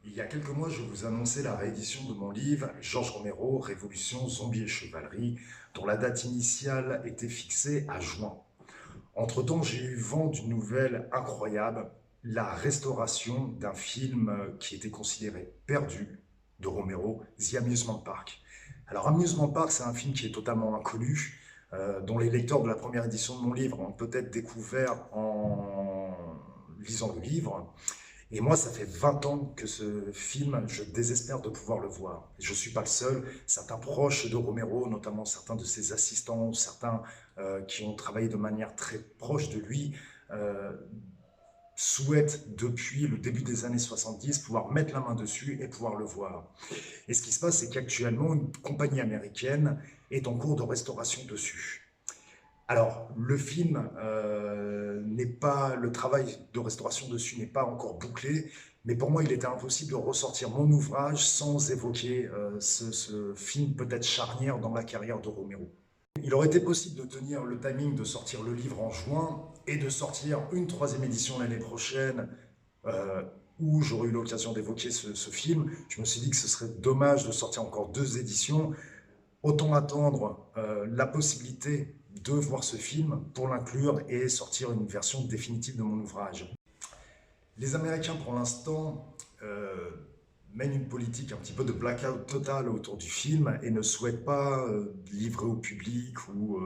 Il y a quelques mois, je vous annonçais la réédition de mon livre Georges Romero, Révolution, Zombies et Chevalerie, dont la date initiale était fixée à juin. Entre-temps, j'ai eu vent d'une nouvelle incroyable, la restauration d'un film qui était considéré perdu de Romero, The Amusement Park. Alors, Amusement Park, c'est un film qui est totalement inconnu, dont les lecteurs de la première édition de mon livre ont peut-être découvert en lisant le livre. Et moi, ça fait 20 ans que ce film, je désespère de pouvoir le voir. Je ne suis pas le seul. Certains proches de Romero, notamment certains de ses assistants, certains qui ont travaillé de manière très proche de lui, euh, souhaitent depuis le début des années 70 pouvoir mettre la main dessus et pouvoir le voir. Et ce qui se passe, c'est qu'actuellement, une compagnie américaine est en cours de restauration dessus. Alors, le film n'est pas, le travail de restauration dessus n'est pas encore bouclé, mais pour moi, il était impossible de ressortir mon ouvrage sans évoquer ce film peut-être charnière dans la carrière de Romero. Il aurait été possible de tenir le timing de sortir le livre en juin et de sortir une troisième édition l'année prochaine euh, où j'aurais eu l'occasion d'évoquer ce film. Je me suis dit que ce serait dommage de sortir encore deux éditions. Autant attendre la possibilité de voir ce film pour l'inclure et sortir une version définitive de mon ouvrage. Les Américains, pour l'instant, mènent une politique un petit peu de blackout total autour du film et ne souhaitent pas livrer au public ou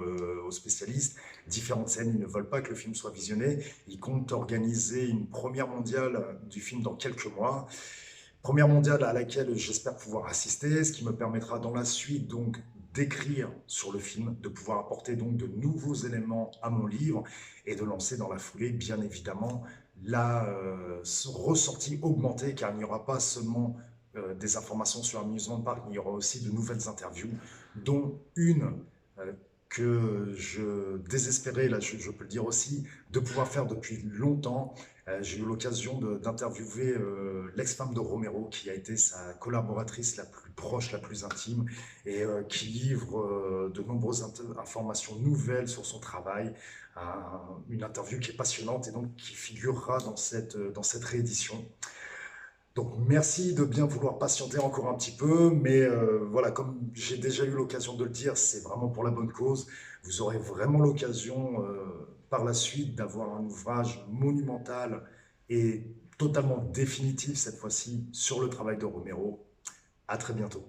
aux spécialistes différentes scènes. Ils ne veulent pas que le film soit visionné. Ils comptent organiser une première mondiale du film dans quelques mois. Première mondiale à laquelle j'espère pouvoir assister, ce qui me permettra dans la suite donc d'écrire sur le film, de pouvoir apporter donc de nouveaux éléments à mon livre et de lancer dans la foulée, bien évidemment, la ressortie augmentée, car il n'y aura pas seulement des informations sur Amusement Park, il y aura aussi de nouvelles interviews, dont une euh, que je désespérais, là je peux le dire aussi, de pouvoir faire depuis longtemps. J'ai eu l'occasion d'interviewer l'ex-femme de Romero, qui a été sa collaboratrice la plus proche, la plus intime, et qui livre de nombreuses informations nouvelles sur son travail. Une interview qui est passionnante et donc qui figurera dans cette réédition. Donc merci de bien vouloir patienter encore un petit peu, mais voilà, comme j'ai déjà eu l'occasion de le dire, c'est vraiment pour la bonne cause. Vous aurez vraiment l'occasion par la suite d'avoir un ouvrage monumental et totalement définitif cette fois-ci sur le travail de Romero. À très bientôt.